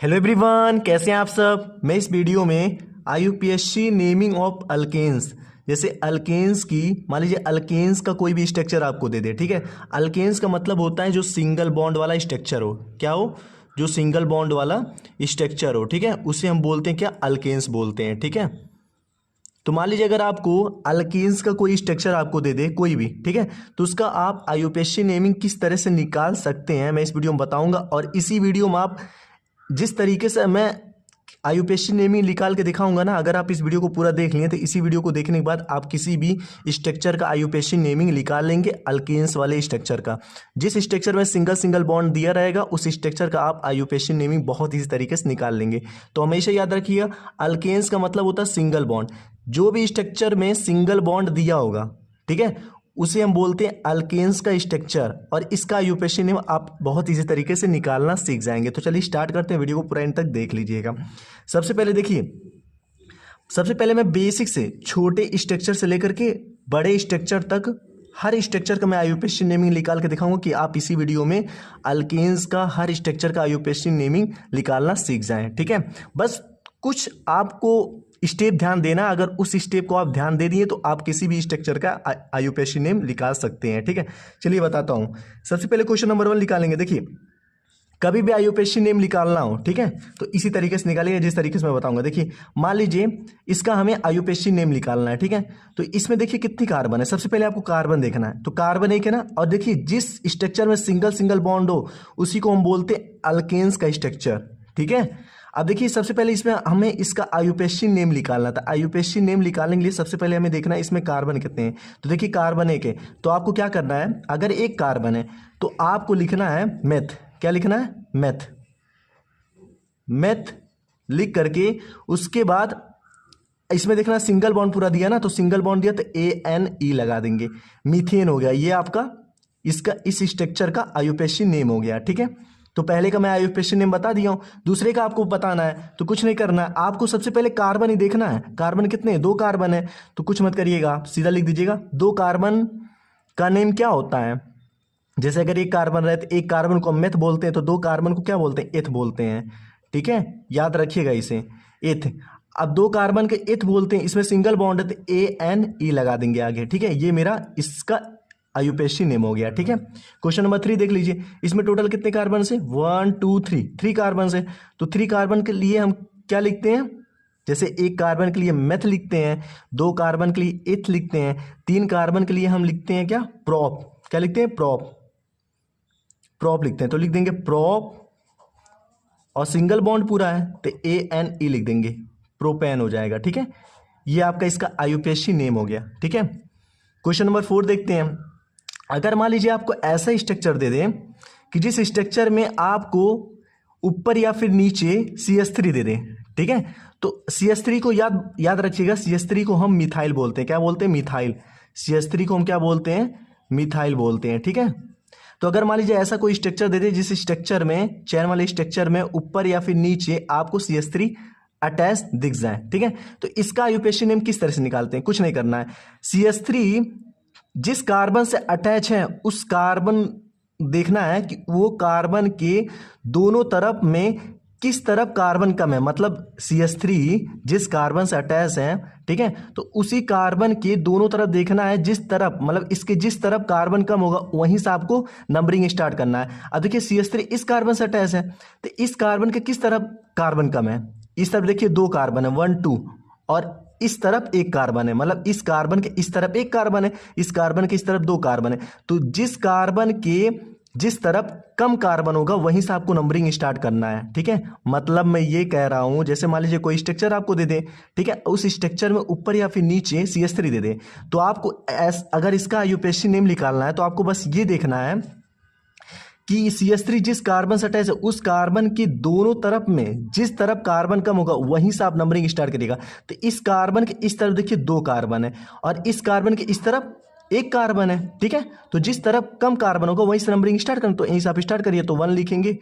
Hello everyone, कैसे हैं आप सब। मैं इस वीडियो में आईयूपीएससी नेमिंग ऑफ अल्केन्स, जैसे अल्केन्स की, मान लीजिए अल्केन्स का कोई भी स्ट्रक्चर आपको दे दे, ठीक है। अल्केन्स का मतलब होता है जो सिंगल बॉन्ड वाला स्ट्रक्चर हो। क्या हो? जो सिंगल बॉन्ड वाला स्ट्रक्चर हो, ठीक है, उसे हम बोलते हैं क्या? अल्केन्स बोलते हैं, ठीक है। तो मान लीजिए अगर आपको अल्केन्स का कोई स्ट्रक्चर आपको दे दे, कोई भी, ठीक है, तो उसका आप आईयूपीएससी नेमिंग किस तरह से निकाल सकते हैं मैं इस वीडियो में बताऊंगा। और इसी वीडियो में आप जिस तरीके से मैं आईयूपीएससी नेमिंग निकाल के दिखाऊंगा ना, अगर आप इस वीडियो को पूरा देख लिए तो इसी वीडियो को देखने के बाद आप किसी भी स्ट्रक्चर का आईयूपीएससी नेमिंग निकाल लेंगे। अल्केन्स वाले स्ट्रक्चर का, जिस स्ट्रक्चर में सिंगल सिंगल बॉन्ड दिया रहेगा उस स्ट्रक्चर का आप आईयूपीएससी नेमिंग बहुत इसी तरीके से निकाल लेंगे। तो हमेशा याद रखिएगा, अल्केन्स का मतलब होता है सिंगल बॉन्ड। जो भी स्ट्रक्चर में सिंगल बॉन्ड दिया होगा, ठीक है, उसे हम बोलते हैं अल्केन्स का स्ट्रक्चर। और इसका आईयूपीएससी नेम आप बहुत इजी तरीके से निकालना सीख जाएंगे। तो चलिए स्टार्ट करते हैं, वीडियो को पूरा एंड तक देख लीजिएगा। सबसे पहले देखिए, सबसे पहले मैं बेसिक से छोटे स्ट्रक्चर से लेकर के बड़े स्ट्रक्चर तक हर स्ट्रक्चर का मैं आईयूपीएससी नेमिंग निकाल के दिखाऊंगा कि आप इसी वीडियो में अल्केन्स का हर स्ट्रक्चर का आईयूपीएससी नेमिंग निकालना सीख जाएं, ठीक है। बस कुछ आपको स्टेप ध्यान देना, अगर उस स्टेप को आप ध्यान दे दिए तो आप किसी भी स्ट्रक्चर का आईयूपीएससी नेम निकाल सकते हैं, ठीक है। चलिए बताता हूं। सबसे पहले क्वेश्चन नंबर 1 निकालेंगे। देखिए, कभी भी आईयूपीएससी नेम निकालना हो, ठीक है, तो इसी तरीके से निकालिएगा जिस तरीके से मैं बताऊंगा। देखिए, मान लीजिए इसका हमें आईयूपीएससी नेम निकालना है, ठीक है। तो इसमें देखिए कितनी कार्बन है। सबसे पहले आपको कार्बन देखना है, तो कार्बन एक है ना। और देखिए, जिस स्ट्रक्चर में सिंगल सिंगल बॉन्ड हो उसी को हम बोलते हैं अल्केन्स का स्ट्रक्चर, ठीक है। अब देखिए, सबसे पहले इसमें हमें इसका आईयूपीएससी नेम निकालना था। आईयूपीएससी नेम निकालने के लिए सबसे पहले हमें देखना है इसमें कार्बन कितने हैं। तो देखिए, कार्बन एक है, तो आपको क्या करना है, अगर एक कार्बन है तो आपको लिखना है मेथ। क्या लिखना है? मेथ। मेथ लिख करके उसके बाद इसमें देखना सिंगल बॉन्ड पूरा दिया ना, तो सिंगल बॉन्ड दिया तो ANE लगा देंगे। मीथेन हो गया ये आपका, इसका इस स्ट्रक्चर का आईयूपीएससी नेम हो गया, ठीक है। तो पहले का मैं आईयूपीएससी नेम बता दिया हूं, दूसरे का आपको बताना है तो कुछ नहीं करना है, आपको सबसे पहले कार्बन ही देखना है। कार्बन कितने हैं? 2 कार्बन है, तो कुछ मत करिएगा, सीधा लिख दीजिएगा 2 कार्बन का नेम क्या होता है। जैसे अगर एक कार्बन रहे तो एक कार्बन को मेथ बोलते हैं, तो 2 कार्बन को क्या बोलते हैं? एथ बोलते हैं, ठीक है, याद रखिएगा इसे, एथ। अब 2 कार्बन के एथ बोलते हैं, इसमें सिंगल बॉन्ड है तो ANE लगा देंगे आगे, ठीक है। ये मेरा इसका आईयूपीएससी नेम हो गया, ठीक है। क्वेश्चन नंबर 3 देख लीजिए, इसमें टोटल कितने कार्बन से? 1 2 3 कार्बन से। तो 3 कार्बन के लिए हम क्या लिखते हैं? जैसे एक कार्बन के लिए मेथ लिखते हैं, 2 कार्बन के लिए एथ लिखते हैं, 3 कार्बन के लिए हम लिखते हैं क्या? प्रोप। क्या लिखते हैं? प्रोप। प्रोप लिखते हैं, तो लिख देंगे प्रोप, और सिंगल बॉन्ड पूरा है तो ANE लिख देंगे, प्रोपेन हो जाएगा, ठीक है। ये आपका इसका आईयूपीएससी नेम हो गया, ठीक है। क्वेश्चन नंबर 4 देखते हैं। अगर मान लीजिए आपको ऐसा स्ट्रक्चर दे दें कि जिस स्ट्रक्चर में आपको ऊपर या फिर नीचे CH3 दे दें, ठीक है, तो CH3 को याद रखिएगा, CH3 को हम मिथाइल बोलते हैं। क्या बोलते हैं? मिथाइल। CH3 को हम क्या बोलते हैं? मिथाइल बोलते हैं, ठीक है। तो अगर मान लीजिए ऐसा कोई स्ट्रक्चर दे दे जिस स्ट्रक्चर में, चैन वाले स्ट्रक्चर में ऊपर या फिर नीचे आपको CH3 अटैच दिख जाए, ठीक है, तो इसका आईयूपीएससी नेम किस तरह से निकालते हैं? कुछ नहीं करना है, CH3 जिस कार्बन से अटैच है उस कार्बन देखना है कि वो कार्बन के दोनों तरफ में किस तरफ कार्बन कम है। मतलब CH3 जिस कार्बन से अटैच है, ठीक है, तो उसी कार्बन के दोनों तरफ देखना है, जिस तरफ, मतलब इसके जिस तरफ कार्बन कम होगा वहीं से आपको नंबरिंग स्टार्ट करना है। अब देखिए, CH3 इस कार्बन से अटैच है तो इस कार्बन के किस तरफ कार्बन कम है? इस तरफ देखिए 2 कार्बन है, 1 2, और इस तरफ 1 कार्बन है, मतलब इस कार्बन के इस तरफ 1 कार्बन है, इस कार्बन के इस तरफ 2 कार्बन है। तो जिस कार्बन के जिस तरफ कम कार्बन होगा वहीं से आपको नंबरिंग स्टार्ट करना है, ठीक है। मतलब मैं ये कह रहा हूं, जैसे मान लीजिए कोई स्ट्रक्चर आपको दे दे, ठीक है, उस स्ट्रक्चर में ऊपर या फिर नीचे CH3 दे दे, तो आपको अगर इसका आईयूपीएससी नेम निकालना है तो आपको बस ये देखना है कि CH3 जिस कार्बन से अटैच है उस कार्बन के दोनों तरफ में जिस तरफ कार्बन कम होगा वहीं से आप नंबरिंग स्टार्ट करिएगा। तो इस कार्बन के इस तरफ देखिए 2 कार्बन है, और इस कार्बन के इस तरफ 1 कार्बन है, ठीक है। तो जिस तरफ कम कार्बन होगा वहीं से नंबरिंग स्टार्ट करना, तो यहीं से आप स्टार्ट करिए। तो 1 लिखेंगे,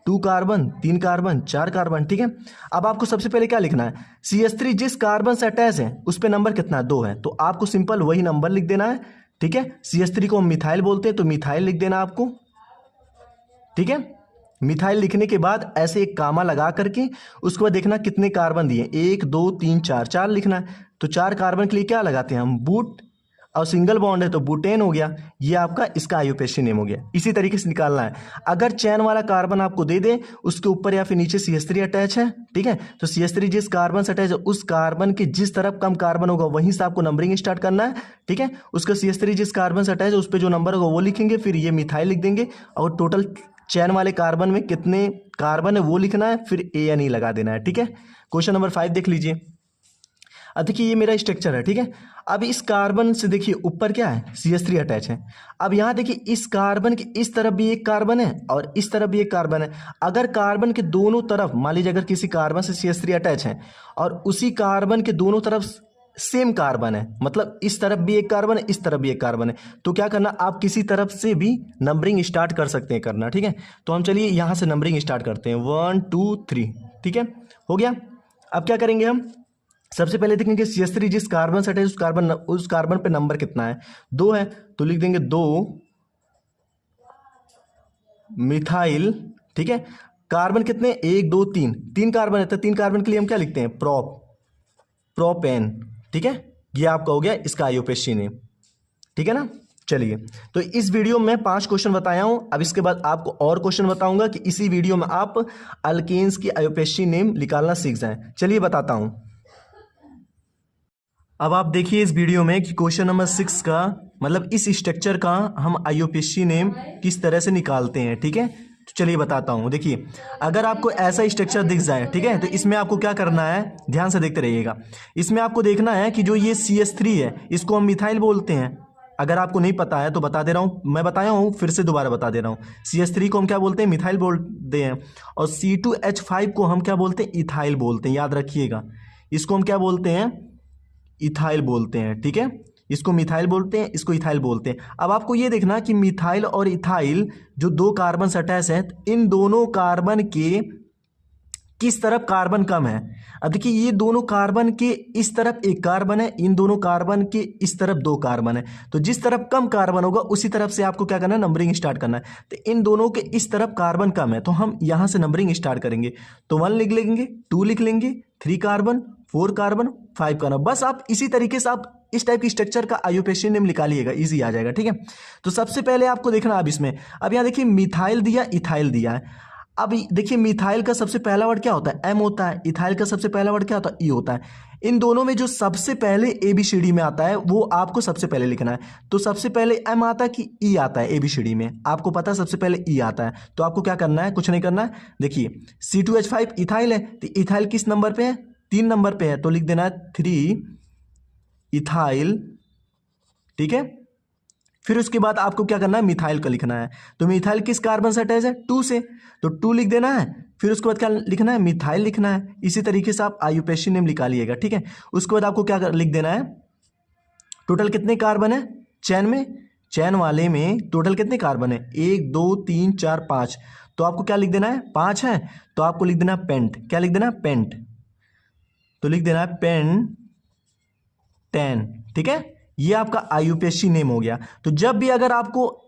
2 कार्बन, 3 कार्बन, 4 कार्बन, ठीक है। अब आपको सबसे पहले क्या लिखना है? CH3 जिस कार्बन से अटैच है उस पर नंबर कितना है? 2 है, तो आपको सिंपल वही नंबर लिख देना है, ठीक है। CH3 को हम मिथाइल बोलते हैं तो मिथाइल लिख देना आपको, ठीक है। मिथाइल लिखने के बाद ऐसे एक कामा लगा करके उसके बाद देखना कितने कार्बन दिए, 1 2 3 4, 4 लिखना है। तो 4 कार्बन के लिए क्या लगाते हैं हम, बूट, और सिंगल बॉन्ड है तो बुटेन हो गया। ये आपका इसका आईयूपीएसी नेम हो गया। इसी तरीके से निकालना है। अगर चैन वाला कार्बन आपको दे दे, उसके ऊपर या फिर नीचे CH3 अटैच है, ठीक है, तो CH3 जिस कार्बन से अटैच है उस कार्बन के जिस तरफ कम कार्बन होगा वहीं से आपको नंबरिंग स्टार्ट करना है, ठीक है। उसका CH3 जिस कार्बन से अटैच है उस पर जो नंबर होगा वो लिखेंगे, फिर ये मिथाइल लिख देंगे, और टोटल चैन वाले कार्बन में कितने कार्बन है वो लिखना है, फिर ANE लगा देना है, ठीक है। क्वेश्चन नंबर 5 देख लीजिए। अब देखिए ये मेरा स्ट्रक्चर है, ठीक है। अब इस कार्बन से देखिए ऊपर क्या है, CH3 अटैच है। अब यहाँ देखिए इस कार्बन के इस तरफ भी एक कार्बन है और इस तरफ भी एक कार्बन है। अगर कार्बन के दोनों तरफ मान लीजिए अगर किसी कार्बन से CH3 अटैच है और उसी कार्बन के दोनों तरफ सेम कार्बन है, मतलब इस तरफ भी एक कार्बन है इस तरफ भी एक कार्बन है, तो क्या करना, आप किसी तरफ से भी नंबरिंग स्टार्ट कर सकते हैं करना, ठीक है। तो हम चलिए यहाँ से नंबरिंग स्टार्ट करते हैं, 1 2 3, ठीक है, हो गया। अब क्या करेंगे हम, सबसे पहले देखेंगे CH3 जिस कार्बन से अटैच उस कार्बन पे नंबर कितना है, 2 है, तो लिख देंगे 2 मिथाइल, ठीक है। कार्बन कितने, 1 2 3, 3 कार्बन है, तो 3 कार्बन के लिए हम क्या लिखते हैं, प्रोपेन, ठीक है। ये आपका हो गया इसका आईयूपीएसी नेम, ठीक है ना। चलिए, तो इस वीडियो में 5 क्वेश्चन बताया हूं। अब इसके बाद आपको और क्वेश्चन बताऊंगा कि इसी वीडियो में आप अल्केन्स की आईयूपीएसी नेम निकालना सीख जाएं। चलिए बताता हूं। अब आप देखिए इस वीडियो में कि क्वेश्चन नंबर 6 का मतलब इस स्ट्रक्चर का हम आईयूपीएसी नेम किस तरह से निकालते हैं, ठीक है। तो चलिए बताता हूँ। देखिए अगर आपको ऐसा स्ट्रक्चर दिख जाए, ठीक है, तो इसमें आपको क्या करना है, ध्यान से देखते रहिएगा। इसमें आपको देखना है कि जो ये CH3 है इसको हम मिथाइल बोलते हैं। अगर आपको नहीं पता है तो बता दे रहा हूँ, मैं बताया हूँ फिर से दोबारा बता दे रहा हूँ। CH3 को हम क्या बोलते हैं, मिथाइल बोलते हैं, और C2H5 को हम क्या बोलते हैं, इथाइल बोलते हैं। याद रखिएगा, इसको हम क्या बोलते हैं, इथाइल बोलते हैं, ठीक है। इसको मिथाइल बोलते हैं, इसको इथाइल बोलते हैं। अब आपको ये देखना कि मिथाइल और इथाइल जो 2 कार्बन से अटैच है, इन दोनों कार्बन के किस तरफ कार्बन कम है। अब देखिए ये दोनों कार्बन के इस तरफ एक कार्बन है, इन दोनों कार्बन के इस तरफ 2 कार्बन है, तो जिस तरफ कम कार्बन होगा उसी तरफ से आपको क्या करना है, नंबरिंग स्टार्ट करना है। तो इन दोनों के इस तरफ कार्बन कम है तो हम यहां से नंबरिंग स्टार्ट करेंगे। तो 1 लिख लेंगे, 2 लिख लेंगे, 3 कार्बन, 4 कार्बन, 5 कार्बन। बस आप इसी तरीके से आप इस टाइप की स्ट्रक्चर का आईयूपीएसी नेम निकालिएगा, इजी आ जाएगा, ठीक है। तो सबसे पहले आपको देखना, अब इसमें अब यहाँ देखिए मिथाइल दिया, इथाइल दिया है। अब देखिए मिथाइल का सबसे पहला वर्ड क्या होता है, M होता है। इथाइल का सबसे पहला वर्ड क्या होता है, E होता है। इन दोनों में जो सबसे पहले ABCD में आता है वो आपको सबसे पहले लिखना है। तो सबसे पहले M आता है कि E आता है, ABCD में आपको पता है सबसे पहले E आता है। तो आपको क्या करना है, कुछ नहीं करना है। देखिए C2H5 इथाइल है, तो इथाइल किस नंबर पे है, 3 नंबर पे है, तो लिख देना है 3 इथाइल, ठीक है। फिर उसके बाद आपको क्या करना है, मिथाइल का लिखना है। तो मिथाइल किस कार्बन से अटैच है, 2 से, तो 2 लिख देना है। फिर उसके बाद क्या लिखना है, मिथाइल लिखना है। इसी तरीके से आप आईयूपीएसी नेम निकालिएगा, ठीक है। उसके बाद आपको क्या लिख देना है, टोटल कितने कार्बन है चैन में, चैन वाले में टोटल कितने कार्बन है, 1 2 3 4 5, तो आपको क्या लिख देना है, 5 है, तो आपको लिख देना पेंट। क्या लिख देना, पेंट, तो लिख देना है पेंट 10, ठीक है। ये आपका आईयूपीएसी नेम हो गया। तो जब भी अगर आपको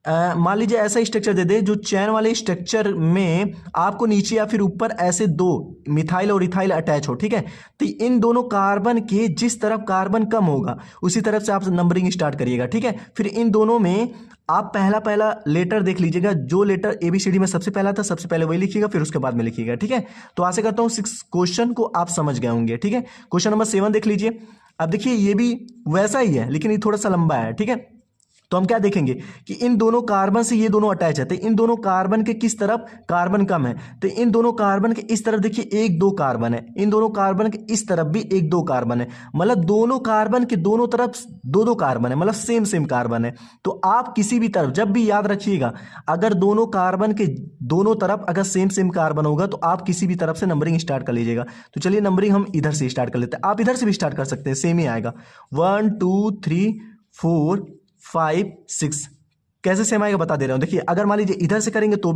मान लीजिए ऐसा स्ट्रक्चर दे दे जो चैन वाले स्ट्रक्चर में आपको नीचे या फिर ऊपर ऐसे 2 मिथाइल और इथाइल अटैच हो, ठीक है, तो इन दोनों कार्बन के जिस तरफ कार्बन कम होगा उसी तरफ से आप नंबरिंग स्टार्ट करिएगा, ठीक है। फिर इन दोनों में आप पहला लेटर देख लीजिएगा, जो लेटर ABCD में सबसे पहला था सबसे पहले वही लिखिएगा, फिर उसके बाद में लिखिएगा, ठीक है। तो आशा करता हूँ 6 क्वेश्चन को आप समझ गए होंगे, ठीक है। क्वेश्चन नंबर 7 देख लीजिए। अब देखिए ये भी वैसा ही है लेकिन ये थोड़ा सा लंबा है, ठीक है। तो हम क्या देखेंगे कि इन दोनों कार्बन से ये दोनों अटैच है, तो इन दोनों कार्बन के किस तरफ कार्बन कम है, तो इन दोनों कार्बन के इस तरफ देखिए 1 2 कार्बन है, इन दोनों कार्बन के इस तरफ भी 1 2 कार्बन है, मतलब दोनों कार्बन के दोनों तरफ 2 2 कार्बन है, मतलब सेम कार्बन है। तो आप किसी भी तरफ जब भी याद रखिएगा, अगर दोनों कार्बन के दोनों तरफ अगर सेम कार्बन होगा तो आप किसी भी तरफ से नंबरिंग स्टार्ट कर लीजिएगा। तो चलिए नंबरिंग हम इधर से स्टार्ट कर लेते हैं, आप इधर से भी स्टार्ट कर सकते हैं, सेम ही आएगा, 1 2 3 4 5 6, कैसे सेम आएगा बता दे रहा हूं। देखिए अगर मान लीजिए इधर से करेंगे तो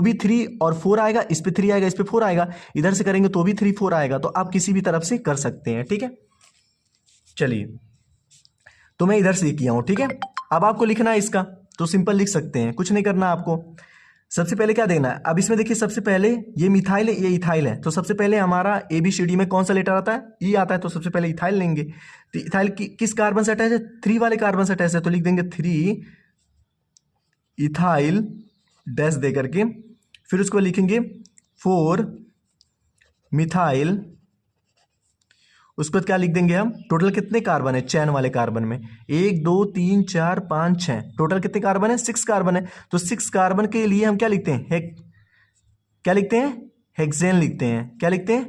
भी 3 और 4 आएगा, इस पे 3 आएगा, इस पे 4 आएगा, इधर से करेंगे तो भी 3 4 आएगा, तो आप किसी भी तरफ से कर सकते हैं, ठीक है। चलिए तो मैं इधर से किया हूं, ठीक है। अब आपको लिखना है इसका, तो सिंपल लिख सकते हैं, कुछ नहीं करना आपको। सबसे पहले क्या देना है, अब इसमें देखिए सबसे पहले ये मिथाइल है, ये इथाइल है, तो सबसे पहले हमारा ABCD में कौन सा लेटर आता है, ई आता है, तो सबसे पहले इथाइल लेंगे। तो इथाइल किस कार्बन से अटैच है, 3 वाले कार्बन से अटैच है, तो लिख देंगे 3 इथाइल डैश दे करके, फिर उसको लिखेंगे 4 मिथाइल, उसके बाद क्या लिख देंगे हम, टोटल कितने कार्बन है चैन वाले कार्बन में, 1 2 3 4 5 6, टोटल कितने कार्बन है, 6 कार्बन है। तो 6 कार्बन के लिए हम क्या लिखते हैं, क्या लिखते हैं, हेक्सेन लिखते हैं, क्या लिखते हैं,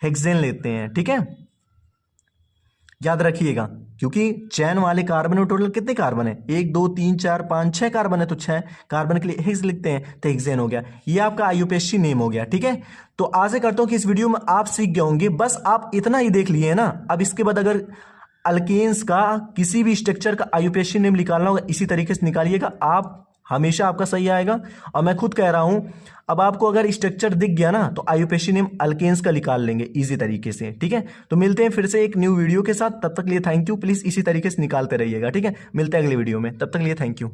हेक्सेन लेते हैं, ठीक है, याद रखिएगा, क्योंकि चैन वाले कार्बन में टोटल कितने कार्बन है, 1 2 3 4 5 6 कार्बन है, तो 6 कार्बन के लिए हेक्स लिखते हैं, तो हेक्सेन हो गया, ये आपका IUPAC नेम हो गया, ठीक है। तो आशा करता हूं कि इस वीडियो में आप सीख गए होंगे, बस आप इतना ही देख लिए ना। अब इसके बाद अगर अल्केन्स का किसी भी स्ट्रक्चर का IUPAC नेम निकालना होगा, इसी तरीके से निकालिएगा, आप हमेशा आपका सही आएगा। और मैं खुद कह रहा हूं, अब आपको अगर स्ट्रक्चर दिख गया ना, तो IUPAC नेम अल्केन्स का निकाल लेंगे इजी तरीके से, ठीक है। तो मिलते हैं फिर से एक न्यू वीडियो के साथ, तब तक लिए थैंक यू, प्लीज इसी तरीके से निकालते रहिएगा, ठीक है। मिलते हैं अगले वीडियो में, तब तक लिए थैंक यू।